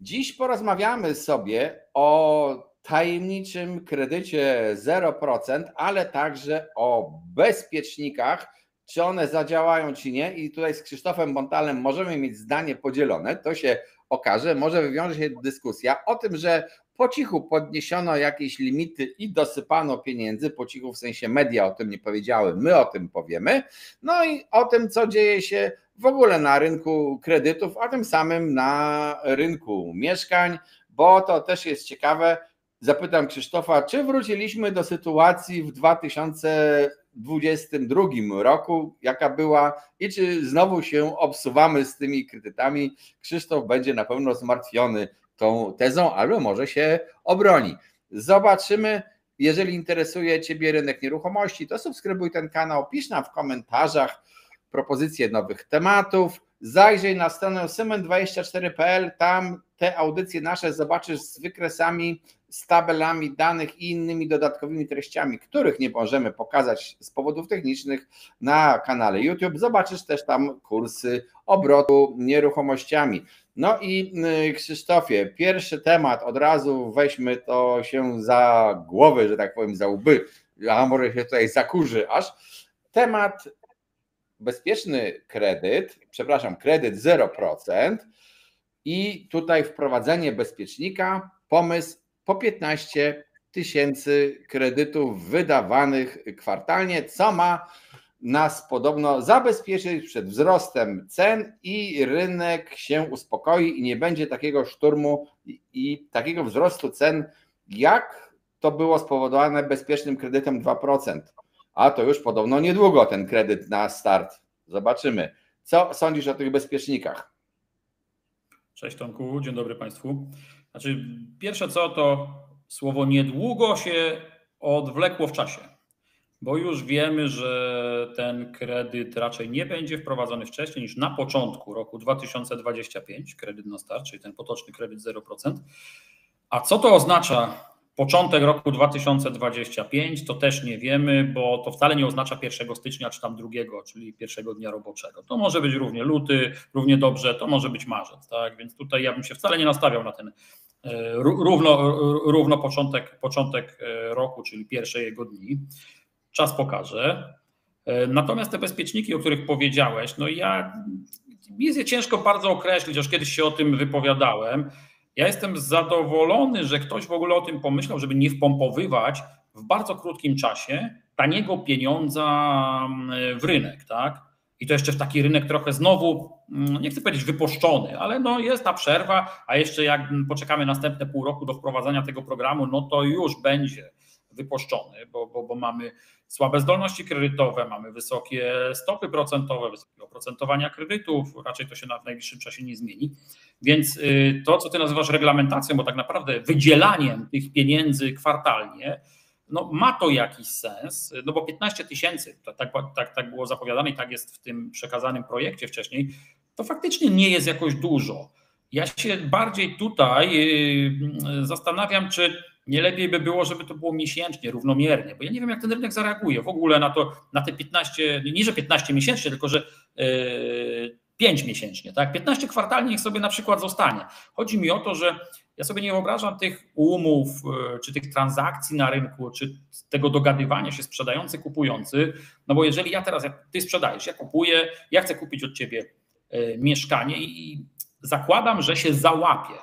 Dziś porozmawiamy sobie o tajemniczym kredycie 0%, ale także o bezpiecznikach, czy one zadziałają, czy nie. I tutaj z Krzysztofem Bontalem możemy mieć zdanie podzielone, to się okaże, może wywiąże się dyskusja o tym, że po cichu podniesiono jakieś limity i dosypano pieniędzy, po cichu w sensie media o tym nie powiedziały, my o tym powiemy, no i o tym, co dzieje się w ogóle na rynku kredytów, a tym samym na rynku mieszkań, bo to też jest ciekawe. Zapytam Krzysztofa, czy wróciliśmy do sytuacji w 2022 roku, jaka była, i czy znowu się obsuwamy z tymi kredytami. Krzysztof będzie na pewno zmartwiony tą tezą, albo może się obroni. Zobaczymy. Jeżeli interesuje Ciebie rynek nieruchomości, to subskrybuj ten kanał, pisz nam w komentarzach propozycje nowych tematów. Zajrzyj na stronę symen24.pl, tam te audycje nasze zobaczysz z wykresami, z tabelami danych i innymi dodatkowymi treściami, których nie możemy pokazać z powodów technicznych na kanale YouTube. Zobaczysz też tam kursy obrotu nieruchomościami. No i Krzysztofie, pierwszy temat, od razu weźmy to się za głowę, że tak powiem, za łby, a może się tutaj zakurzy aż. Temat bezpieczny kredyt, kredyt 0% i tutaj wprowadzenie bezpiecznika, pomysł po 15 tysięcy kredytów wydawanych kwartalnie, co ma nas podobno zabezpieczyć przed wzrostem cen i rynek się uspokoi i nie będzie takiego szturmu i takiego wzrostu cen, jak to było spowodowane bezpiecznym kredytem 2%. A to już podobno niedługo ten kredyt na start. Zobaczymy. Co sądzisz o tych bezpiecznikach? Cześć Tomku, dzień dobry Państwu. Znaczy, pierwsze co, to słowo niedługo się odwlekło w czasie, bo już wiemy, że ten kredyt raczej nie będzie wprowadzony wcześniej niż na początku roku 2025, kredyt na start, czyli ten potoczny kredyt 0%. A co to oznacza początek roku 2025, to też nie wiemy, bo to wcale nie oznacza 1 stycznia czy tam 2, czyli pierwszego dnia roboczego. To może być równie luty, równie dobrze, to może być marzec, tak? Więc tutaj ja bym się wcale nie nastawiał na ten równo początek roku, czyli pierwsze jego dni. Czas pokaże. Natomiast te bezpieczniki, o których powiedziałeś, no mi jest je ciężko bardzo określić, aż kiedyś się o tym wypowiadałem. Ja jestem zadowolony, że ktoś w ogóle o tym pomyślał, żeby nie wpompowywać w bardzo krótkim czasie taniego pieniądza w rynek, tak? I to jeszcze w taki rynek trochę znowu, nie chcę powiedzieć wypuszczony, ale no jest ta przerwa, a jeszcze jak poczekamy następne pół roku do wprowadzenia tego programu, no to już będzie wypuszczony, bo mamy słabe zdolności kredytowe, mamy wysokie stopy procentowe, wysokie oprocentowania kredytów, raczej to się w najbliższym czasie nie zmieni. Więc to, co ty nazywasz reglamentacją, bo tak naprawdę wydzielaniem tych pieniędzy kwartalnie, no ma to jakiś sens, no bo 15 tysięcy, tak było zapowiadane i tak jest w tym przekazanym projekcie wcześniej, to faktycznie nie jest jakoś dużo. Ja się bardziej tutaj zastanawiam, czy nie lepiej by było, żeby to było miesięcznie, równomiernie, bo ja nie wiem, jak ten rynek zareaguje w ogóle na te 15, nie że 15 miesięcznie, tylko że 5 miesięcznie, tak? 15 kwartalnie niech sobie na przykład zostanie. Chodzi mi o to, że ja sobie nie wyobrażam tych umów, czy tych transakcji na rynku, czy tego dogadywania się sprzedający, kupujący, no bo jeżeli ja teraz, jak ty sprzedajesz, ja kupuję, ja chcę kupić od ciebie mieszkanie i zakładam, że się załapię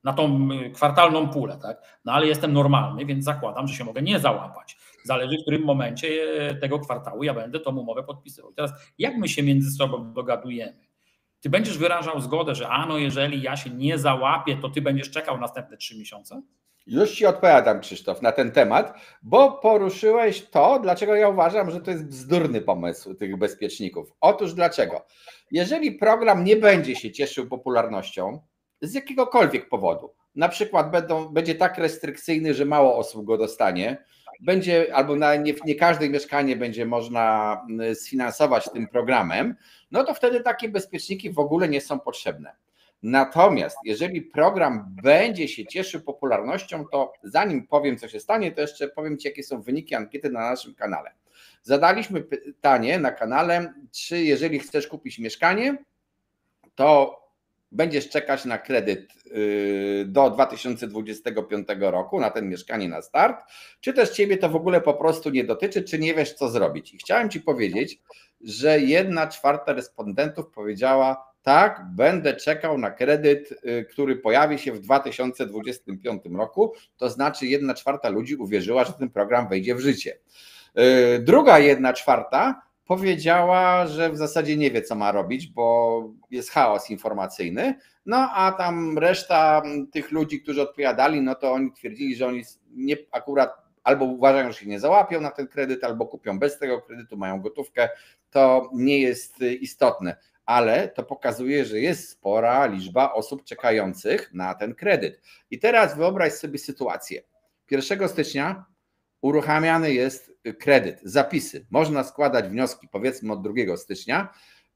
na tą kwartalną pulę, tak? No ale jestem normalny, więc zakładam, że się mogę nie załapać. Zależy, w którym momencie tego kwartału ja będę tą umowę podpisywał. Teraz jak my się między sobą dogadujemy? Ty będziesz wyrażał zgodę, że no jeżeli ja się nie załapię, to ty będziesz czekał następne 3 miesiące? Już ci odpowiadam, Krzysztof, na ten temat, bo poruszyłeś to, dlaczego ja uważam, że to jest bzdurny pomysł tych bezpieczników. Otóż dlaczego? Jeżeli program nie będzie się cieszył popularnością z jakiegokolwiek powodu, na przykład będzie tak restrykcyjny, że mało osób go dostanie, albo nie każde mieszkanie będzie można sfinansować tym programem, no to wtedy takie bezpieczniki w ogóle nie są potrzebne. Natomiast jeżeli program będzie się cieszył popularnością, to zanim powiem, co się stanie, to jeszcze powiem ci, jakie są wyniki ankiety na naszym kanale. Zadaliśmy pytanie na kanale, czy jeżeli chcesz kupić mieszkanie, to będziesz czekać na kredyt do 2025 roku, na ten Mieszkanie na start, czy też ciebie to w ogóle po prostu nie dotyczy, czy nie wiesz co zrobić. I chciałem ci powiedzieć, że 1/4 respondentów powiedziała: tak, będę czekał na kredyt, który pojawi się w 2025 roku, to znaczy 1/4 ludzi uwierzyła, że ten program wejdzie w życie. Druga 1/4 powiedziała, że w zasadzie nie wie, co ma robić, bo jest chaos informacyjny, no a tam reszta tych ludzi, którzy odpowiadali, no to oni twierdzili, że oni nie, akurat albo uważają, że się nie załapią na ten kredyt, albo kupią bez tego kredytu, mają gotówkę, to nie jest istotne, ale to pokazuje, że jest spora liczba osób czekających na ten kredyt. I teraz wyobraź sobie sytuację. 1 stycznia uruchamiany jest kredyt, zapisy. Można składać wnioski, powiedzmy od 2 stycznia,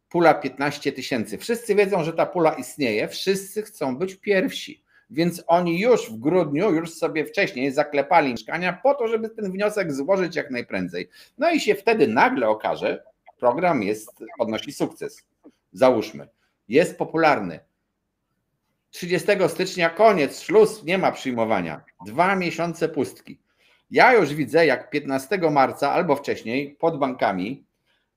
pula 15 000. Wszyscy wiedzą, że ta pula istnieje, wszyscy chcą być pierwsi, więc oni już w grudniu, już sobie wcześniej zaklepali mieszkania po to, żeby ten wniosek złożyć jak najprędzej. No i się wtedy nagle okaże, program odnosi sukces. Załóżmy, jest popularny. 30 stycznia koniec, szluz, nie ma przyjmowania. 2 miesiące pustki. Ja już widzę, jak 15 marca albo wcześniej pod bankami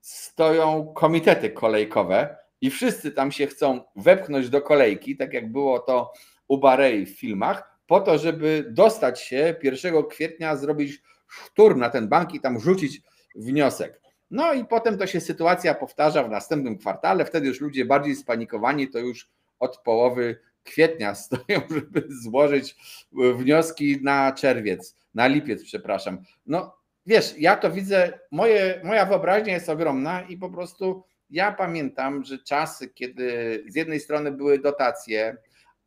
stoją komitety kolejkowe i wszyscy tam się chcą wepchnąć do kolejki, tak jak było to u Barei w filmach, po to, żeby dostać się 1 kwietnia, zrobić szturm na ten bank i tam rzucić wniosek. No i potem to się sytuacja powtarza w następnym kwartale, wtedy już ludzie bardziej spanikowani to już od połowy kwietnia stoją, żeby złożyć wnioski na czerwiec, na lipiec, przepraszam. No wiesz, ja to widzę, moja wyobraźnia jest ogromna i po prostu ja pamiętam, że czasy, kiedy z jednej strony były dotacje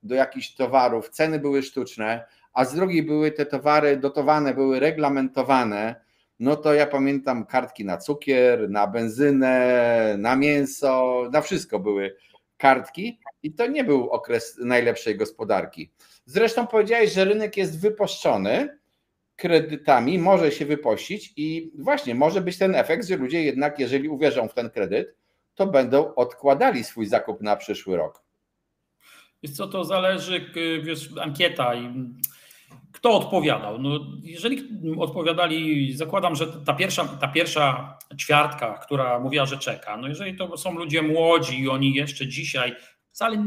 do jakichś towarów, ceny były sztuczne, a z drugiej były te towary dotowane, były reglamentowane, no to ja pamiętam kartki na cukier, na benzynę, na mięso, na wszystko były kartki i to nie był okres najlepszej gospodarki. Zresztą powiedziałeś, że rynek jest wypuszczony kredytami, może się wypościć i właśnie może być ten efekt, że ludzie jednak, jeżeli uwierzą w ten kredyt, to będą odkładali swój zakup na przyszły rok. Wiesz co, to zależy, wiesz, ankieta i kto odpowiadał. No, jeżeli odpowiadali, zakładam, że ta pierwsza ćwiartka, która mówiła, że czeka, no jeżeli to są ludzie młodzi i oni jeszcze dzisiaj wcale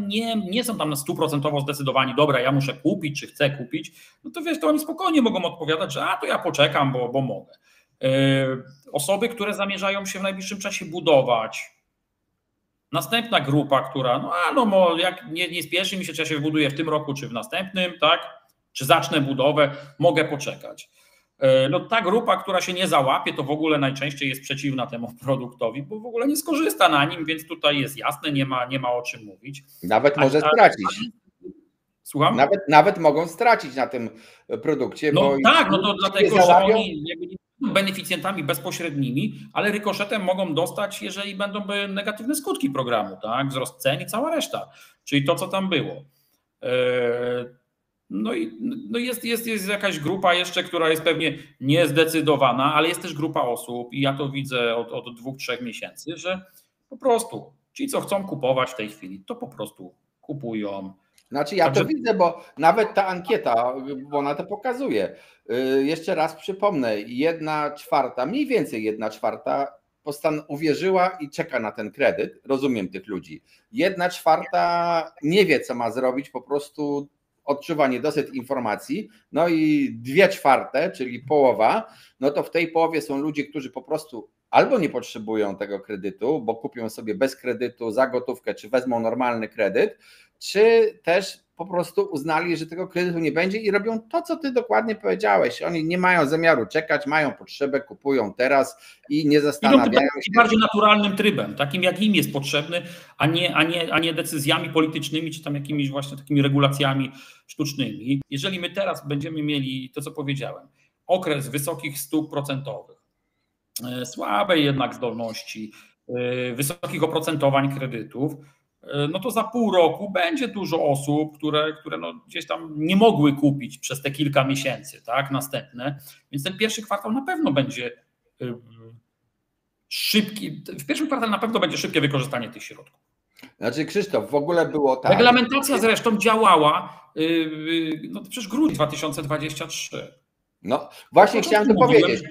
nie są tam na 100% zdecydowani, dobra, ja muszę kupić, czy chcę kupić, no to wiesz, to oni spokojnie mogą odpowiadać, że to ja poczekam, bo mogę. Osoby, które zamierzają się w najbliższym czasie budować, następna grupa, która, jak nie spieszy mi się, czy ja się wybuduję w tym roku, czy w następnym, tak? Czy zacznę budowę, mogę poczekać. No ta grupa, która się nie załapie, to w ogóle najczęściej jest przeciwna temu produktowi, bo w ogóle nie skorzysta na nim, więc tutaj jest jasne, nie ma o czym mówić. Nawet może stracić. Słucham? Nawet mogą stracić na tym produkcie. No bo tak, no to dlatego, że oni nie są beneficjentami bezpośrednimi, ale rykoszetem mogą dostać, jeżeli będą negatywne skutki programu, tak? Wzrost cen i cała reszta, czyli to, co tam było. No jest jakaś grupa jeszcze, która jest pewnie niezdecydowana, ale jest też grupa osób i ja to widzę od 2-3 miesięcy, że po prostu ci, co chcą kupować w tej chwili, to po prostu kupują. Znaczy ja to widzę, bo nawet ta ankieta, ona to pokazuje. Jeszcze raz przypomnę, 1/4, mniej więcej 1/4 uwierzyła i czeka na ten kredyt. Rozumiem tych ludzi. 1/4 nie wie, co ma zrobić, po prostu odczuwa niedosyt informacji, no i 2/4, czyli połowa, no to w tej połowie są ludzie, którzy po prostu albo nie potrzebują tego kredytu, bo kupią sobie bez kredytu za gotówkę, czy wezmą normalny kredyt, czy też po prostu uznali, że tego kredytu nie będzie i robią to, co ty dokładnie powiedziałeś. Oni nie mają zamiaru czekać, mają potrzebę, kupują teraz i nie zastanawiają się. Bardziej naturalnym trybem, takim jak im jest potrzebny, a nie decyzjami politycznymi, czy tam jakimiś właśnie takimi regulacjami sztucznymi. Jeżeli my teraz będziemy mieli to, co powiedziałem, okres wysokich stóp procentowych, słabej jednak zdolności, wysokich oprocentowań kredytów, no to za pół roku będzie dużo osób, które gdzieś tam nie mogły kupić przez te kilka miesięcy, tak, następne, więc ten pierwszy kwartał na pewno będzie szybki, w pierwszym kwartale na pewno będzie szybkie wykorzystanie tych środków. Znaczy, Krzysztof, w ogóle było tak. Reglamentacja zresztą działała, no to przecież grudzień 2023. No właśnie chciałem to powiedzieć.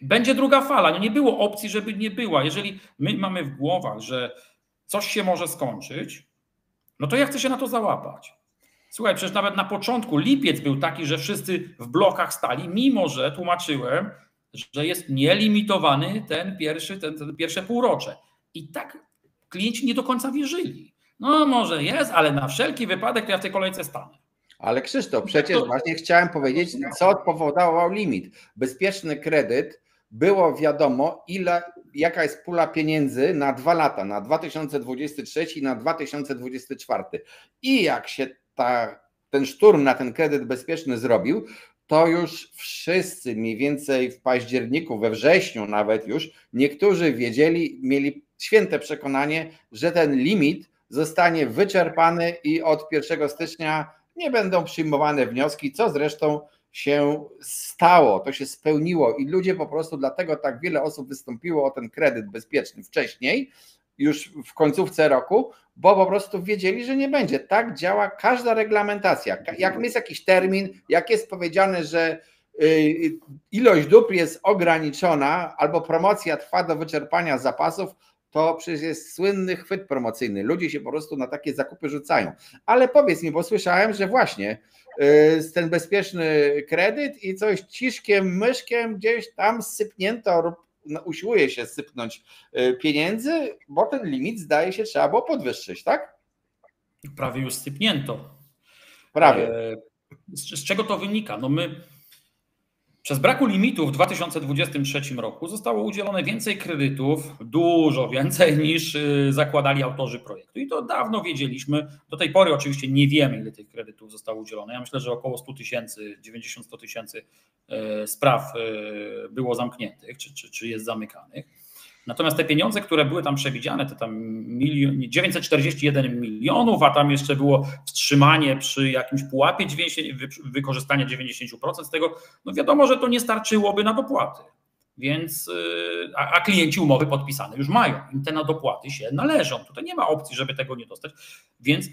Będzie druga fala. No nie było opcji, żeby nie była. Jeżeli my mamy w głowach, że coś się może skończyć, no to ja chcę się na to załapać. Słuchaj, przecież nawet na początku lipiec był taki, że wszyscy w blokach stali, mimo że tłumaczyłem, że jest nielimitowany ten pierwsze półrocze. I tak klienci nie do końca wierzyli. No może jest, ale na wszelki wypadek to ja w tej kolejce stanę. Ale Krzysztof, przecież właśnie chciałem powiedzieć, co powodował limit. Bezpieczny kredyt, było wiadomo, jaka jest pula pieniędzy na 2 lata, na 2023 i na 2024. I jak się ten szturm na ten kredyt bezpieczny zrobił, to już wszyscy mniej więcej w październiku, we wrześniu nawet już, niektórzy wiedzieli, mieli święte przekonanie, że ten limit zostanie wyczerpany i od 1 stycznia nie będą przyjmowane wnioski, co zresztą się stało, to się spełniło i ludzie po prostu, dlatego tak wiele osób wystąpiło o ten kredyt bezpieczny wcześniej, już w końcówce roku, bo po prostu wiedzieli, że nie będzie. Tak działa każda reglamentacja. Jak jest jakiś termin, jak jest powiedziane, że ilość dóbr jest ograniczona albo promocja trwa do wyczerpania zapasów, to przecież jest słynny chwyt promocyjny. Ludzie się po prostu na takie zakupy rzucają. Ale powiedz mi, bo słyszałem, że właśnie ten bezpieczny kredyt i coś ciszkiem, myszkiem gdzieś tam sypnięto, usiłuje się sypnąć pieniędzy, bo ten limit zdaje się trzeba było podwyższyć, tak? Prawie już sypnięto. Prawie. Z czego to wynika? No my przez braku limitu w 2023 roku zostało udzielone więcej kredytów, dużo więcej niż zakładali autorzy projektu. I to dawno wiedzieliśmy. Do tej pory oczywiście nie wiemy, ile tych kredytów zostało udzielone. Ja myślę, że około 100 000, 90-100 tysięcy spraw było zamkniętych, czy jest zamykanych. Natomiast te pieniądze, które były tam przewidziane, to tam 941 milionów, a tam jeszcze było wstrzymanie przy jakimś pułapie, wykorzystanie 90% z tego, no wiadomo, że to nie starczyłoby na dopłaty. Więc, a klienci umowy podpisane już mają, im te na dopłaty się należą. Tutaj nie ma opcji, żeby tego nie dostać, więc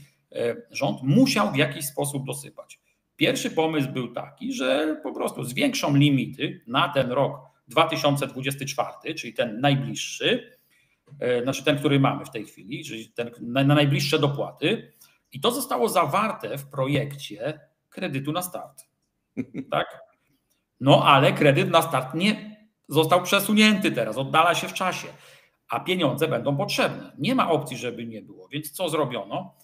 rząd musiał w jakiś sposób dosypać. Pierwszy pomysł był taki, że po prostu zwiększą limity na ten rok 2024, czyli ten najbliższy, znaczy ten, który mamy w tej chwili, czyli ten na najbliższe dopłaty, i to zostało zawarte w projekcie kredytu na start. Tak? No ale kredyt na start nie został przesunięty teraz, oddala się w czasie, a pieniądze będą potrzebne. Nie ma opcji, żeby nie było. Więc co zrobiono?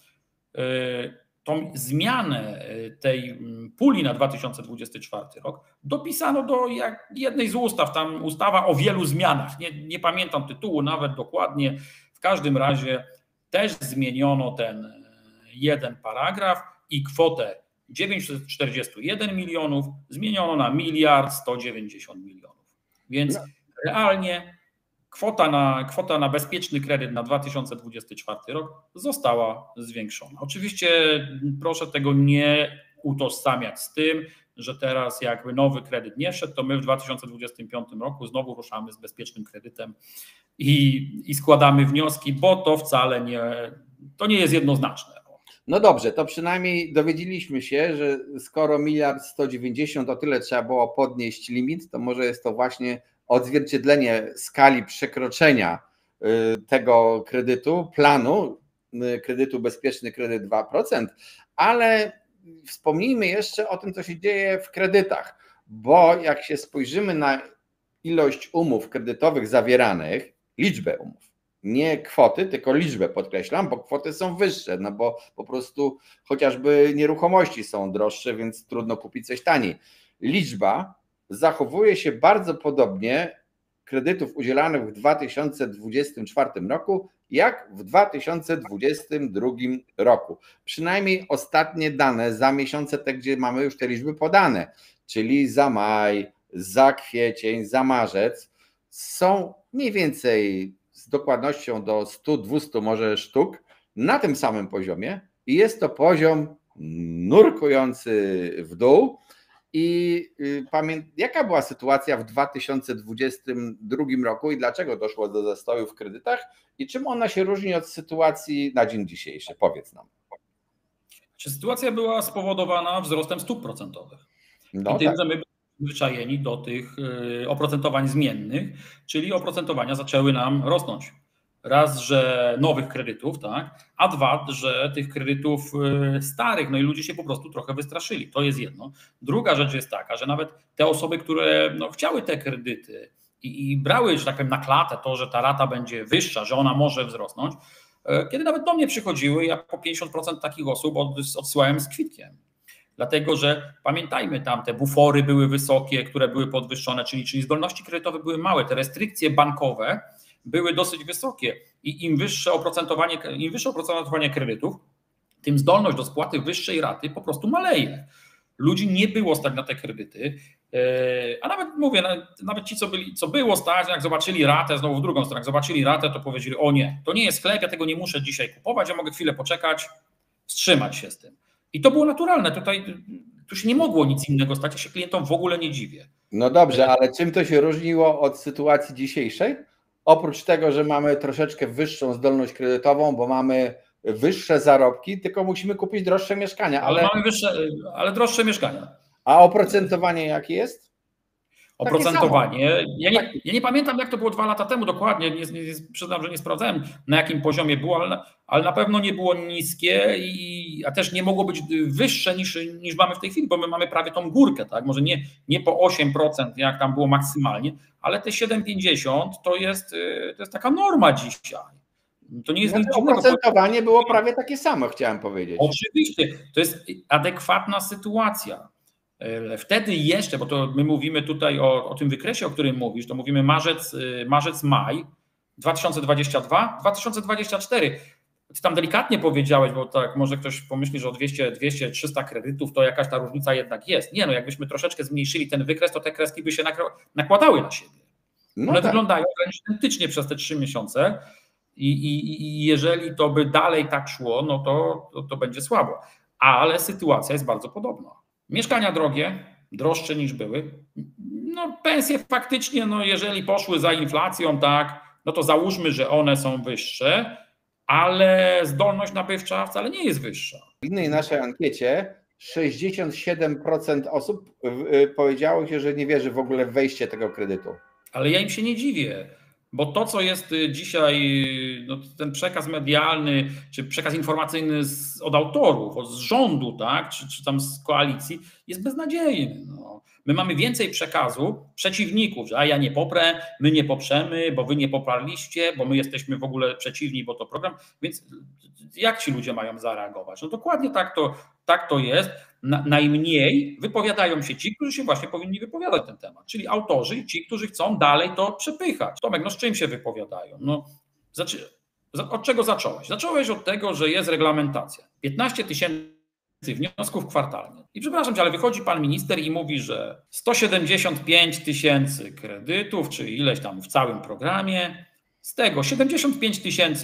Tą zmianę tej puli na 2024 rok dopisano do jednej z ustaw, tam ustawa o wielu zmianach, nie pamiętam tytułu nawet dokładnie, w każdym razie też zmieniono ten jeden paragraf i kwotę 941 milionów zmieniono na 1 190 milionów. Więc realnie kwota na bezpieczny kredyt na 2024 rok została zwiększona. Oczywiście proszę tego nie utożsamiać z tym, że teraz jakby nowy kredyt nie wszedł, to my w 2025 roku znowu ruszamy z bezpiecznym kredytem i składamy wnioski, bo to wcale nie jest jednoznaczne. No dobrze, to przynajmniej dowiedzieliśmy się, że skoro 1 190 to tyle trzeba było podnieść limit, to może jest to właśnie odzwierciedlenie skali przekroczenia tego kredytu, planu kredytu bezpieczny kredyt 2%, ale wspomnijmy jeszcze o tym, co się dzieje w kredytach, bo jak się spojrzymy na ilość umów kredytowych zawieranych, liczbę umów, nie kwoty, tylko liczbę podkreślam, bo kwoty są wyższe, no bo po prostu chociażby nieruchomości są droższe, więc trudno kupić coś taniej. Liczba zachowuje się bardzo podobnie kredytów udzielanych w 2024 roku, jak w 2022 roku. Przynajmniej ostatnie dane za miesiące te, gdzie mamy już te liczby podane, czyli za maj, za kwiecień, za marzec, są mniej więcej z dokładnością do 100-200 może sztuk na tym samym poziomie i jest to poziom nurkujący w dół. I jaka była sytuacja w 2022 roku i dlaczego doszło do zastoju w kredytach i czym ona się różni od sytuacji na dzień dzisiejszy? Powiedz nam. Czy sytuacja była spowodowana wzrostem stóp procentowych No i tym, tak. że my byliśmy przyzwyczajeni do tych oprocentowań zmiennych, czyli oprocentowania zaczęły nam rosnąć. Raz, że nowych kredytów, tak, a dwa, że tych kredytów starych, no i ludzie się po prostu trochę wystraszyli. To jest jedno. Druga rzecz jest taka, że nawet te osoby, które chciały te kredyty i brały, że tak powiem, na klatę to, że ta rata będzie wyższa, że ona może wzrosnąć, kiedy nawet do mnie przychodziły, ja po 50% takich osób odsyłałem z kwitkiem. Dlatego, że pamiętajmy, tam te bufory były wysokie, które były podwyższone, czyli zdolności kredytowe były małe, te restrykcje bankowe były dosyć wysokie i im wyższe oprocentowanie kredytów, tym zdolność do spłaty wyższej raty po prostu maleje. Ludzi nie było stać na te kredyty, a nawet mówię, nawet ci, co było stać, jak zobaczyli ratę, znowu w drugą stronę, jak zobaczyli ratę, to powiedzieli: o nie, to nie jest sklep, ja tego nie muszę dzisiaj kupować, ja mogę chwilę poczekać, wstrzymać się z tym. I to było naturalne, tu się nie mogło nic innego stać, ja się klientom w ogóle nie dziwię. No dobrze, ale czym to się różniło od sytuacji dzisiejszej? Oprócz tego, że mamy troszeczkę wyższą zdolność kredytową, bo mamy wyższe zarobki, tylko musimy kupić droższe mieszkania. Ale droższe mieszkania. A oprocentowanie jakie jest? Oprocentowanie. Ja nie pamiętam, jak to było 2 lata temu dokładnie. Przyznam, że nie sprawdzałem, na jakim poziomie było, ale na pewno nie było niskie, a też nie mogło być wyższe niż mamy w tej chwili, bo my mamy prawie tą górkę, tak? Może nie po 8%, jak tam było maksymalnie, ale te 7,50 to jest taka norma dzisiaj. To nie jest nic dziwnego. Oprocentowanie było prawie takie samo, chciałem powiedzieć. Oczywiście, to jest adekwatna sytuacja. Wtedy jeszcze, bo to my mówimy tutaj o tym wykresie, o którym mówisz, to mówimy marzec, maj 2022, 2024. Ty tam delikatnie powiedziałeś, bo tak może ktoś pomyśli, że o 200, 300 kredytów to jakaś ta różnica jednak jest. Nie, jakbyśmy troszeczkę zmniejszyli ten wykres, to te kreski by się nakładały na siebie. One wyglądają wręcz identycznie przez te 3 miesiące i jeżeli to by dalej tak szło, no to będzie słabo. Ale sytuacja jest bardzo podobna. Mieszkania drogie, droższe niż były. Pensje faktycznie, jeżeli poszły za inflacją, tak, to załóżmy, że one są wyższe, ale zdolność nabywcza wcale nie jest wyższa. W innej naszej ankiecie 67% osób powiedziało się, że nie wierzy w ogóle w wejście tego kredytu. Ale ja im się nie dziwię. Bo to, co jest dzisiaj, ten przekaz medialny, czy przekaz informacyjny od autorów, z rządu, tak, czy tam z koalicji, jest beznadziejny. My mamy więcej przekazu przeciwników, że ja nie poprę, my nie poprzemy, bo wy nie poparliście, bo my jesteśmy w ogóle przeciwni, bo to program. Więc jak ci ludzie mają zareagować? Dokładnie tak to jest. Najmniej wypowiadają się ci, którzy się właśnie powinni wypowiadać ten temat, czyli autorzy i ci, którzy chcą dalej to przepychać. Tomek, z czym się wypowiadają? Od czego zacząłeś? Zacząłeś od tego, że jest reglamentacja. 15 000 wniosków kwartalnie. I przepraszam cię, ale wychodzi pan minister i mówi, że 175 000 kredytów, czy ileś tam w całym programie, z tego 75 000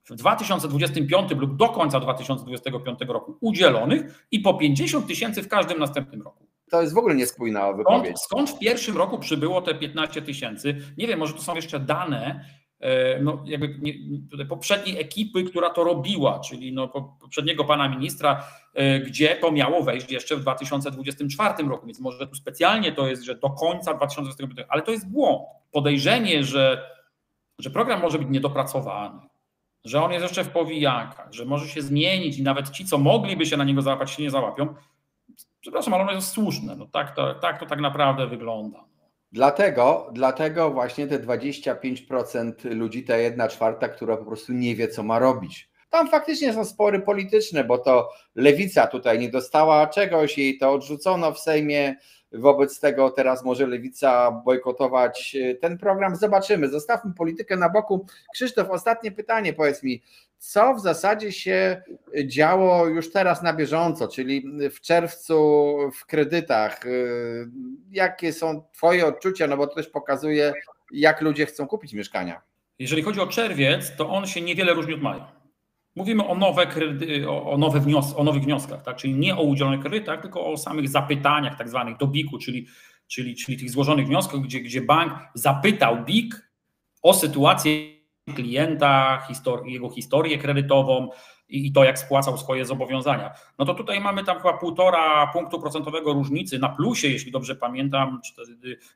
w 2025 lub do końca 2025 roku udzielonych i po 50 000 w każdym następnym roku. To jest w ogóle niespójna wypowiedź. Skąd w pierwszym roku przybyło te 15 000? Nie wiem, może to są jeszcze dane poprzedniej ekipy, która to robiła, czyli poprzedniego pana ministra, gdzie to miało wejść jeszcze w 2024 roku, więc może tu specjalnie to jest, że do końca 2025, ale to jest błąd. Podejrzenie, że program może być niedopracowany, że on jest jeszcze w powijakach, że może się zmienić i nawet ci, co mogliby się na niego załapać, się nie załapią. Przepraszam, ale ono jest słuszne. Tak to tak naprawdę wygląda. Dlatego właśnie te 25% ludzi, ta 1/4, która po prostu nie wie, co ma robić. Tam faktycznie są spory polityczne, bo to Lewica tutaj nie dostała czegoś, jej to odrzucono w Sejmie. Wobec tego teraz może Lewica bojkotować ten program. Zobaczymy, zostawmy politykę na boku. Krzysztof, ostatnie pytanie, powiedz mi, co w zasadzie się działo już teraz na bieżąco, czyli w czerwcu w kredytach? Jakie są twoje odczucia, bo to też pokazuje, jak ludzie chcą kupić mieszkania? Jeżeli chodzi o czerwiec, to on się niewiele różni od maja. Mówimy o nowych wnioskach, tak? Czyli nie o udzielonych kredytach, tylko o samych zapytaniach, tak zwanych do BIK-u, czyli tych złożonych wniosków, gdzie bank zapytał BIK o sytuację klienta, jego historię kredytową i to, jak spłacał swoje zobowiązania. No to tutaj mamy tam chyba 1,5 punktu procentowego różnicy na plusie, jeśli dobrze pamiętam,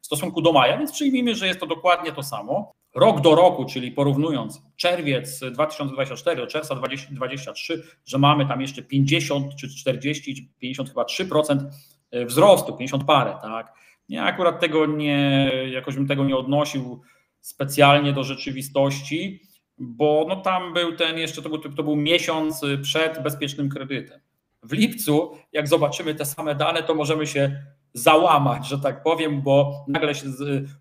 w stosunku do maja, więc przyjmijmy, że jest to dokładnie to samo. Rok do roku, czyli porównując czerwiec 2024 do czerwca 2023, że mamy tam jeszcze 50 czy 40, 50 chyba 3% wzrostu, 50 parę, tak? Ja akurat jakoś bym tego nie odnosił specjalnie do rzeczywistości, bo no tam był to był miesiąc przed bezpiecznym kredytem. W lipcu, jak zobaczymy te same dane, to możemy się załamać, że tak powiem, bo nagle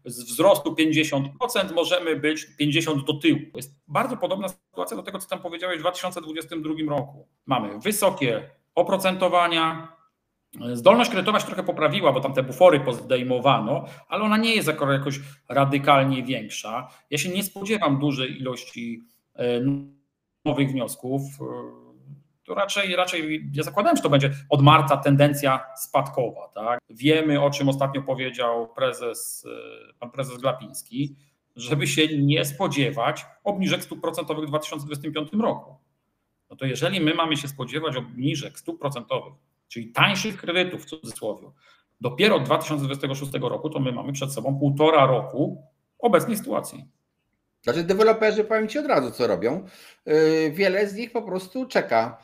z wzrostu 50% możemy być 50 do tyłu. Jest bardzo podobna sytuacja do tego, co tam powiedziałeś w 2022 roku. Mamy wysokie oprocentowania, zdolność kredytowa się trochę poprawiła, bo tam te bufory pozdejmowano, ale ona nie jest jakoś radykalnie większa. Ja się nie spodziewam dużej ilości nowych wniosków. To raczej ja zakładałem, że to będzie od marca tendencja spadkowa. Tak? Wiemy, o czym ostatnio powiedział pan prezes Glapiński, żeby się nie spodziewać obniżek stóp procentowych w 2025 roku. No to jeżeli my mamy się spodziewać obniżek stóp procentowych, czyli tańszych kredytów w cudzysłowie, dopiero od 2026 roku, to my mamy przed sobą 1,5 roku obecnej sytuacji. Znaczy deweloperzy, powiem Ci od razu, co robią. Wiele z nich po prostu czeka.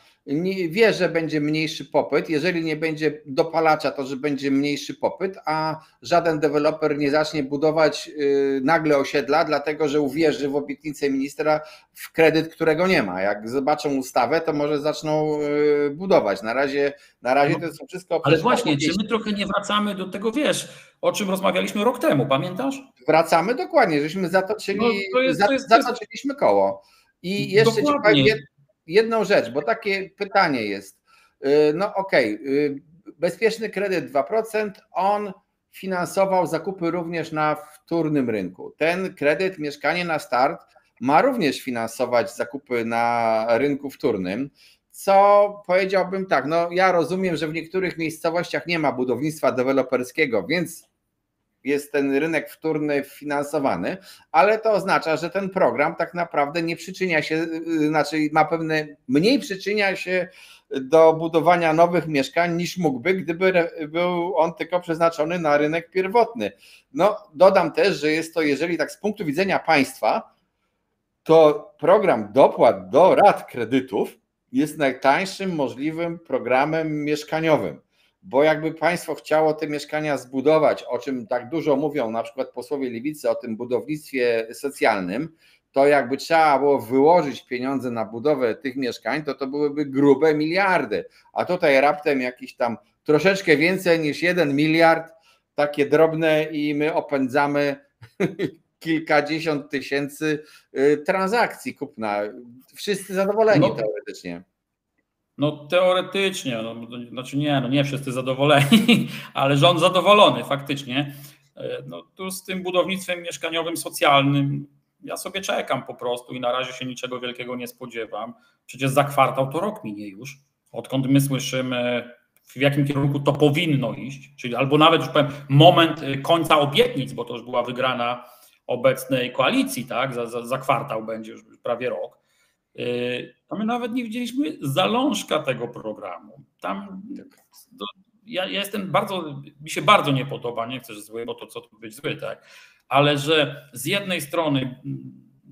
Wie, że będzie mniejszy popyt. Jeżeli nie będzie dopalacza, to że będzie mniejszy popyt, a żaden deweloper nie zacznie budować nagle osiedla, dlatego że uwierzy w obietnicę ministra w kredyt, którego nie ma. Jak zobaczą ustawę, to może zaczną budować. Na razie to są wszystko... Ale właśnie, czy my trochę nie wracamy do tego, o czym rozmawialiśmy rok temu, pamiętasz? Wracamy dokładnie, żeśmy zatoczyliśmy koło. I jeszcze Ci powiem jedną rzecz, bo takie pytanie jest. No okej, bezpieczny kredyt 2%, on finansował zakupy również na wtórnym rynku. Ten kredyt Mieszkanie na Start ma również finansować zakupy na rynku wtórnym, co powiedziałbym tak, no ja rozumiem, że w niektórych miejscowościach nie ma budownictwa deweloperskiego, więc jest ten rynek wtórny finansowany, ale to oznacza, że ten program tak naprawdę nie przyczynia się, znaczy mniej przyczynia się do budowania nowych mieszkań niż mógłby, gdyby był on tylko przeznaczony na rynek pierwotny. No dodam też, że jest to, jeżeli tak z punktu widzenia państwa, to program dopłat do rat kredytów jest najtańszym możliwym programem mieszkaniowym. Bo jakby państwo chciało te mieszkania zbudować, o czym tak dużo mówią na przykład posłowie Lewicy o tym budownictwie socjalnym, to jakby trzeba było wyłożyć pieniądze na budowę tych mieszkań, to byłyby grube miliardy. A tutaj raptem jakiś tam troszeczkę więcej niż 1 miliard, takie drobne i my opędzamy kilkadziesiąt tysięcy transakcji kupna. Wszyscy zadowoleni teoretycznie. No teoretycznie, nie wszyscy zadowoleni, ale rząd zadowolony faktycznie. No tu z tym budownictwem mieszkaniowym, socjalnym ja sobie czekam po prostu i na razie się niczego wielkiego nie spodziewam. Przecież za kwartał to rok minie już, odkąd my słyszymy, w jakim kierunku to powinno iść, czyli albo nawet już powiem moment końca obietnic, bo to już była wygrana obecnej koalicji, tak? Za kwartał będzie już prawie rok. To my nawet nie widzieliśmy zalążka tego programu. Tam ja jestem mi się bardzo nie podoba, nie chcę, że zły, bo to co tu być zły, tak? Ale że z jednej strony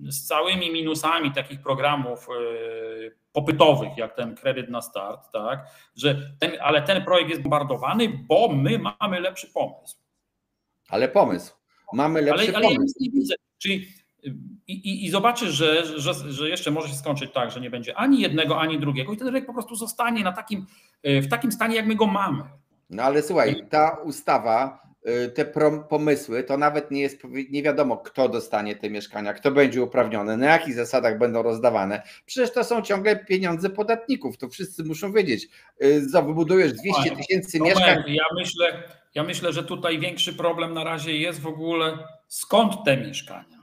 z całymi minusami takich programów popytowych, jak ten kredyt na start, tak? Ale ten projekt jest bombardowany, bo my mamy lepszy pomysł. Ale pomysł. Mamy lepszy pomysł. Ale ja nic nie widzę. Czyli I zobaczysz, że jeszcze może się skończyć tak, że nie będzie ani jednego, ani drugiego i ten rynek po prostu zostanie w takim stanie, jak my go mamy. No ale słuchaj, ta ustawa, te pomysły, to nawet nie wiadomo, kto dostanie te mieszkania, kto będzie uprawniony, na jakich zasadach będą rozdawane. Przecież to są ciągle pieniądze podatników, to wszyscy muszą wiedzieć. Wybudujesz 200 tysięcy mieszkań. Ja myślę, że tutaj większy problem na razie jest w ogóle, skąd te mieszkania.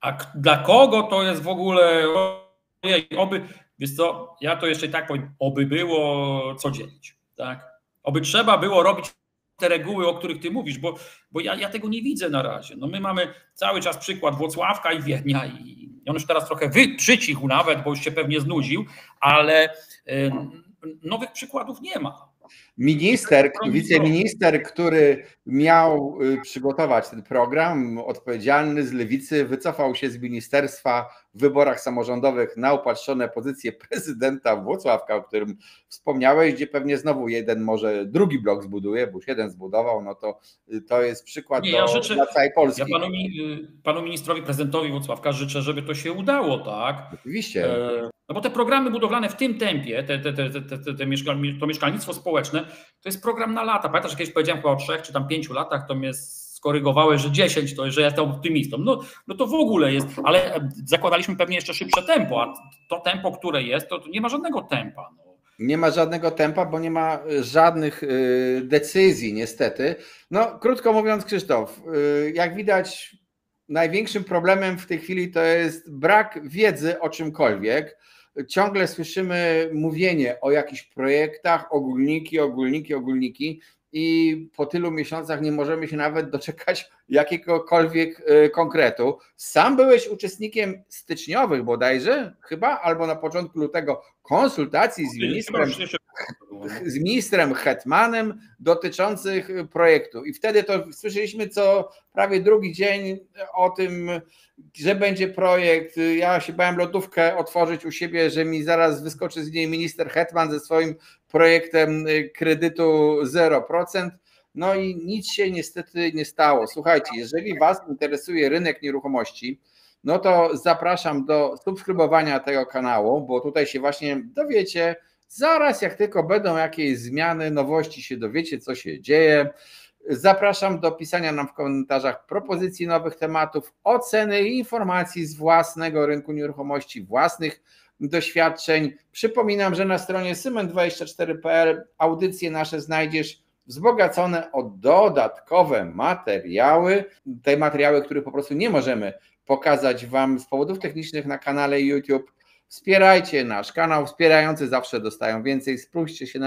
A dla kogo to jest w ogóle, Wiesz co, ja to jeszcze tak powiem, oby było co dzielić, tak? Oby trzeba było robić te reguły, o których ty mówisz, bo ja tego nie widzę na razie. No my mamy cały czas przykład Włocławka i Wiednia i on już teraz trochę przycichł nawet, bo już się pewnie znudził, ale nowych przykładów nie ma. Wiceminister, który miał przygotować ten program, odpowiedzialny z Lewicy, wycofał się z ministerstwa w wyborach samorządowych na upatrzone pozycje prezydenta Włocławka, o którym wspomniałeś, gdzie pewnie znowu jeden, może drugi blok zbuduje, bo już jeden zbudował, no to jest przykład dla całej Polski. Ja panu ministrowi, prezydentowi Włocławka życzę, żeby to się udało, tak? Oczywiście. No bo te programy budowlane w tym tempie, to mieszkalnictwo społeczne, to jest program na lata. Pamiętasz, że kiedyś powiedziałem chyba o 3 czy tam 5 latach, to mnie skorygowałeś, że 10, to że ja jestem optymistą. No to w ogóle jest, ale zakładaliśmy pewnie jeszcze szybsze tempo, a to tempo, które jest, to nie ma żadnego tempa. No. Nie ma żadnego tempa, bo nie ma żadnych decyzji niestety. No krótko mówiąc, Krzysztof, jak widać największym problemem w tej chwili to jest brak wiedzy o czymkolwiek. Ciągle słyszymy mówienie o jakichś projektach, ogólniki i po tylu miesiącach nie możemy się nawet doczekać jakiegokolwiek konkretu. Sam byłeś uczestnikiem styczniowych bodajże, chyba, albo na początku lutego konsultacji z ministrem Hetmanem dotyczących projektu. I wtedy to słyszeliśmy co prawie drugi dzień o tym, że będzie projekt. Ja się bałem lodówkę otworzyć u siebie, że mi zaraz wyskoczy z niej minister Hetman ze swoim projektem kredytu 0%. No i nic się niestety nie stało. Słuchajcie, jeżeli Was interesuje rynek nieruchomości, no to zapraszam do subskrybowania tego kanału, bo tutaj się właśnie dowiecie, zaraz jak tylko będą jakieś zmiany, nowości się dowiecie, co się dzieje. Zapraszam do pisania nam w komentarzach propozycji nowych tematów, oceny i informacji z własnego rynku nieruchomości, własnych doświadczeń. Przypominam, że na stronie symen24.pl audycje nasze znajdziesz wzbogacone o dodatkowe materiały, te materiały, których po prostu nie możemy pokazać Wam z powodów technicznych na kanale YouTube. Wspierajcie nasz kanał, wspierający zawsze dostają więcej, spójrzcie się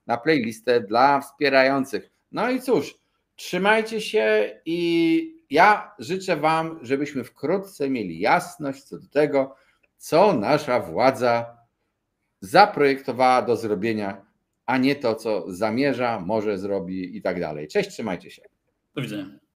na playlistę dla wspierających. No i cóż, trzymajcie się i ja życzę Wam, żebyśmy wkrótce mieli jasność co do tego, co nasza władza zaprojektowała do zrobienia, a nie to, co zamierza, może zrobi i tak dalej. Cześć, trzymajcie się. Do widzenia.